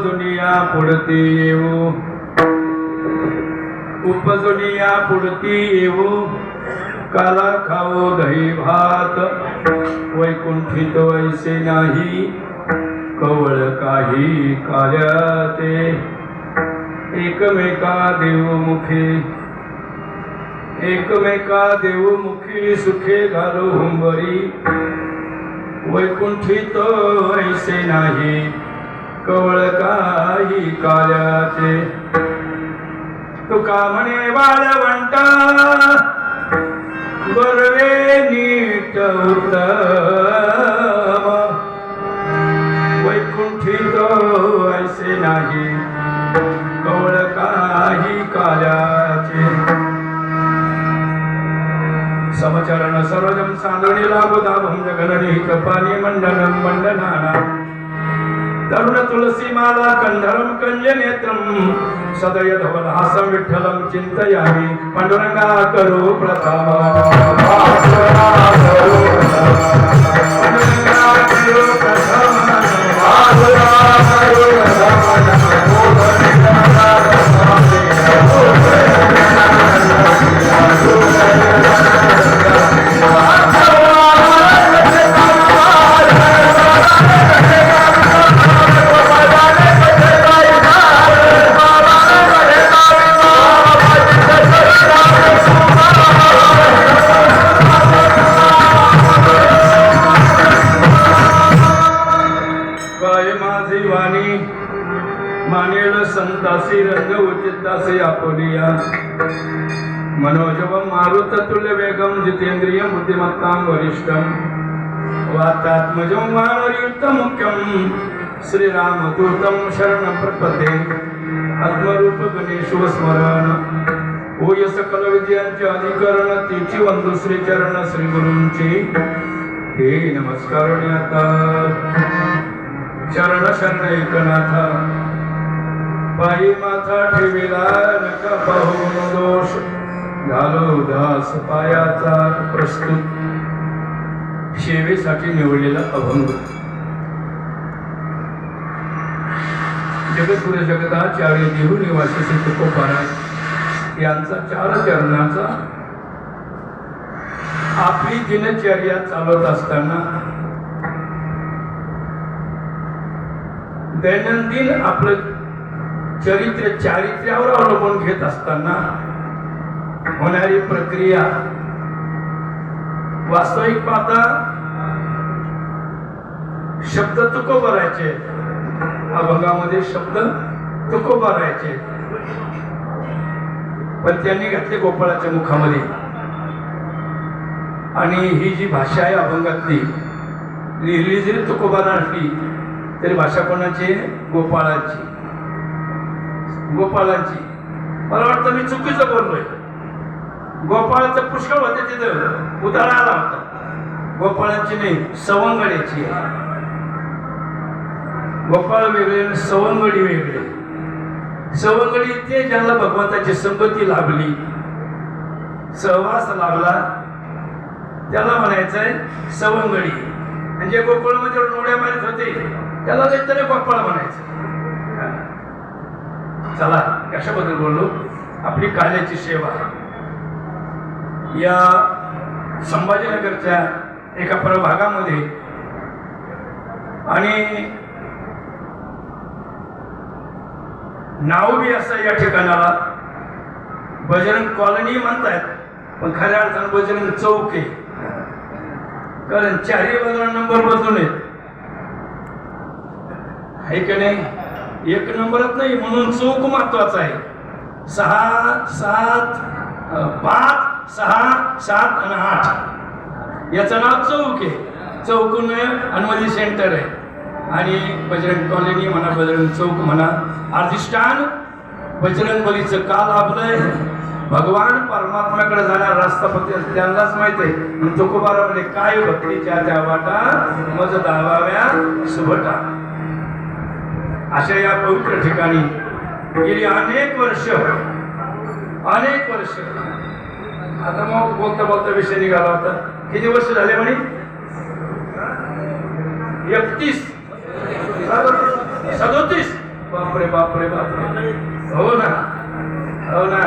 उपजुनिया पुढती येऊ, उपजुनिया पुढती येऊ, काला खाओ दही भात, वैकुंठित वैसे नाही, कवळ काही काल्याते, एकमेका देवमुखे, एकमेका देवमुखी सुखे घालो हुंबरी, वैकुंठित वैसे नाही, कवळ काही काल्याचे. तुका म्हणे बाळवंटा, बरवे नीट उत्तम, वैकुंठित वैसे नाही, कवळ काही काल्याचे. समचरण सरोजम सांदणी लाभदाभं जगननिहित पाणी मंडनं मंडनाना, तरुण तुलसी माला कंधरम कंजनेत्रम, सदय धवलहासं विठ्ठलं चिंतयामि, पांडुरंगा करो प्रथम, पांडुरंगा करो प्रथम, मानेल संतासी रंग उचितासी आपुलिया, मनोजवम मारुत तुल्य वेगम जितेंद्रिय बुद्धिमत्तां वरिष्ठम, वातात्मजं वानरयुक्तं मुख्यं, श्रीरामदूतं शरणं प्रपद्ये, आत्मरूप गणेशो स्मरण, होय सकल विद्यांचे अधिकरण, तीची वंदू श्री चरण श्री गुरूंची, हे नमस्कारण्याता, चरण शरण एकनाथा, पायी माथा ठेविला नका पाहून दोष, झालो दास पायाचा प्रस्तुत, सेवेसाठी निवडलेला अभंग. जगद्गुरु जगदाचार्य देहू निवासी श्री तुकोबाराय यांचा 4 चरणाचा आपली दिनचर्या चालवत असताना, दैनंदिन आपलं चारित्र्यावर अवलंबून घेत असताना होणारी प्रक्रिया, वास्तविक पाहता शब्द तुकोबारायचे, अभंगामध्ये शब्द तुकोबारायचे, पण त्यांनी घातले गोपाळाच्या मुखामध्ये. आणि ही जी भाषा आहे अभंगातली, लिहिली जरी तुकोबारा असली तरी भाषा कोणाची? गोपाळाची, गोपाळाची. मला वाटतं मी चुकीचं बोललोय. गोपाळाचं पुष्कळ होते तिथं, उतारा आला होता. गोपाळाची नाही, सवंगड्याची आहे. गोपाळ वेगळे, सवंगडी वेगळे. सवंगडी ते ज्याला भगवंताची संगती लाभली, सहवास लाभला, त्याला म्हणायचंय सवंगडी. म्हणजे गोकुळमध्ये नोड्या मारित होते त्याला काहीतरी गोपाळ म्हणायचं. चला, कशाबद्दल बोललो? आपली काल्याची सेवा. या संभाजीनगरच्या एका प्रभागामध्ये आणि नाव बी असं या ठिकाणाला बजरंग कॉलनी म्हणतात, पण खऱ्या अर्थानं बजरंग चौक आहे. कारण 4ही बाजूला नंबर बदलून आहेत, आहे की नाही? 1 नंबरच नाही, म्हणून चौक महत्वाचा आहे. 6, 7, 5, 6, 7 आणि 8 याचं नाव चौक आहे. चौकून हनुमती सेंटर आहे. आणि बजरंग कॉलनी म्हणा, बजरंग चौक म्हणा. अधिष्ठान बजरंग बलीचं का लाभलंय? भगवान परमात्म्याकडे जाणार रस्ता फक्त त्यांनाच माहित आहे. तुकोबारामध्ये काय भक्तीच्या त्या वाटा मज दावाव्या सुभटा. अशा या पवित्र ठिकाणी गेली अनेक वर्ष, आता मग बोलता बोलता विषय निघाला होता. किती वर्ष झाले म्हणे? 37, बापरे बापरे बापरे. हो ना, हो ना.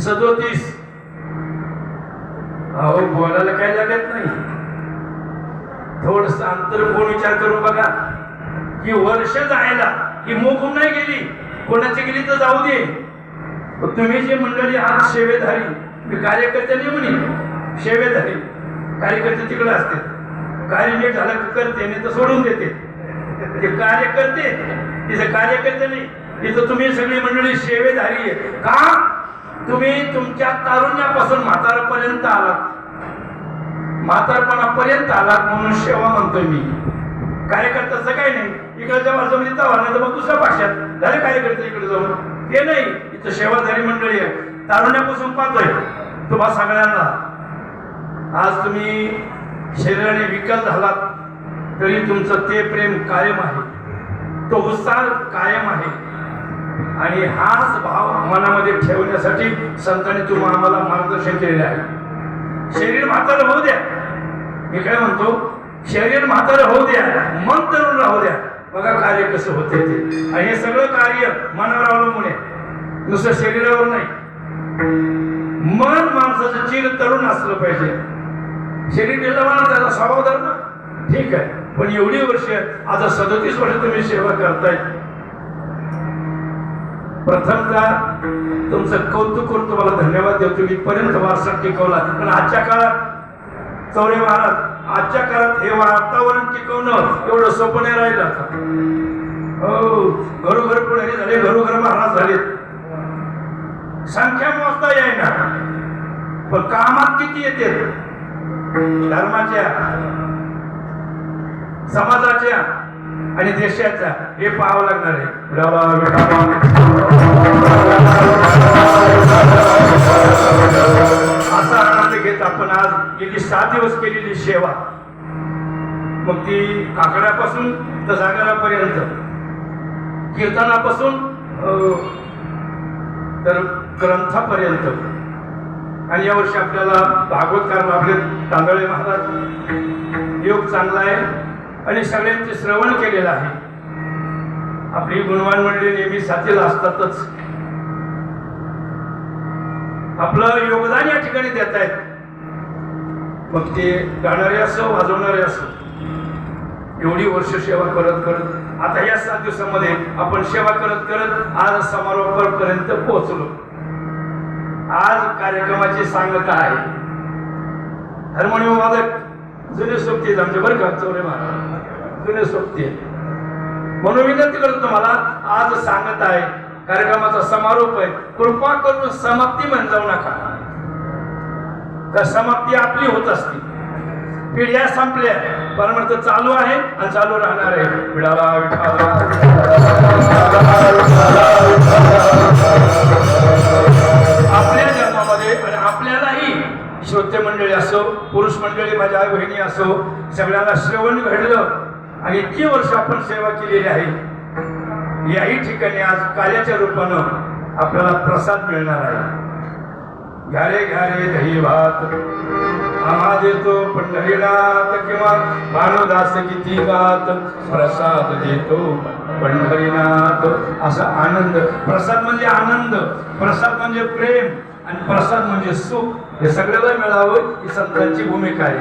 37. अहो बोलायला काही लागत नाही. थोडस अंतर कोण विचार करून बघा की वर्ष जायला ही मोकून नाही गेली, कोणाची गेली तर जाऊ दे. तुम्ही जे मंडळी आज सेवेधारी, मी कार्यकर्ते नाही म्हणे, सेवेधारी कार्यकर्ते तिकडे असते, कार्य नीट झालं करते नाही तर सोडून देते. ते कार्यकर्ते तिथे कार्यकर्ते नाही, तिथं तुम्ही सगळी मंडळी सेवेधारी आहे. का? तुम्ही तुमच्या तारुण्यापासून म्हातारपर्यंत आलात, म्हातारपणापर्यंत आलात म्हणून सेवा म्हणतोय मी. कार्यकर्त्याचं काही नाही, इकडच्या बाजूला तवा नाही तर मग दुसऱ्या भाषात झाले कार्यकर्ते इकडे जाऊन, ते नाही. इथं सेवाधारी मंडळी आहे, तारुण्यापासून पाहतोय तुम्हा सगळ्यांना. आज तुम्ही शरीराने विकल झालात तरी तुमचं ते प्रेम कायम आहे, तो उत्साह कायम आहे. आणि हाच भाव मनामध्ये ठेवण्यासाठी संतांनी तुम्हा आम्हाला मार्गदर्शन केलेले आहे. शरीर म्हातारं होऊ द्या, मी काय म्हणतो, शरीर म्हातारं होऊ द्या, मन तरुण राहू द्या. बघा कार्य कसं होते ते. आणि हे सगळं कार्य मनावर अवलंबून आहे, नुसतं शरीरावर नाही. मन माणसाचं चिर तरुण असलं पाहिजे. शरीर दिलं त्याचा स्वभाव धर्म ठीक आहे, पण एवढी वर्ष, आता 37 वर्ष तुम्ही सेवा करताय. प्रथमतः तुमचं कौतुक करून तुम्हाला धन्यवाद देतो. इथपर्यंत वारसा टिकवला. पण आजच्या काळात चौरे महाराज, आजच्या काळात हे वातावरण टिकवणं एवढं सोपं नाही राहिलं आता. हो, घरोघर पुढारी झाले, घरोघर महाराज झाले, संख्या मोजता येईना, पण कामात किती येते, धर्माच्या, समाजाच्या आणि देशाच्या, हे पाहावं लागणार आहे. असा आनंद घेत आपण आज गेली 7 दिवस केलेली सेवा, मग ती काकड्यापासून तर जागरापर्यंत, कीर्तनापासून तर ग्रंथापर्यंत. आणि यावर्षी आपल्याला भागवतकार लाभले तांदळे महाराज. योग चांगला आहे आणि सगळ्यांचे श्रवण केलेलं आहे. आपली गुणवान मंडळी नेहमी साथीला असतातच. आपलं योगदान या ठिकाणी देत आहेत, मग ते गाणारे असो वाजवणारे असो. एवढी वर्ष सेवा करत करत आता या 7 दिवसामध्ये आपण सेवा करत करत आज समारोहापर्यंत पोहोचलो. आज कार्यक्रमाची सांगता आहे. हार्मोनियम वादक जुने सोबती आहेत आमचे बरं का, चौरे महाराज जुने सोबती आहेत. म्हणून विनंती करतो तुम्हाला, आज सांगत आहे, कार्यक्रमाचा समारोप आहे. कृपा करून समाप्ती म्हणून जाऊ नका, तर समाप्ती आपली होत असते. पिढ्या संपल्या, परमार्थ चालू आहे आणि चालू राहणार आहे. विडाला विठाला आपल्या जन्मामध्ये आणि आपल्यालाही श्रोते मंडळी असो, पुरुष मंडळी, माझ्या आई बहिणी असो, सगळ्यांना श्रवण घडलं आणि इतकी वर्ष आपण सेवा केलेली आहे. याही ठिकाणी आज कार्याच्या रूपानं आपल्याला प्रसाद मिळणार आहे. घ्यारे घ्यारे दही भात आम्हा देतो पंढरीनाथ, किंवा भानुदास किती गात प्रसाद देतो पंढरीनाथ. असा आनंद. प्रसाद म्हणजे आनंद, प्रसाद म्हणजे प्रेम आणि प्रसाद म्हणजे सुख. हे सगळ्याला मिळावं ही संतांची भूमिका आहे.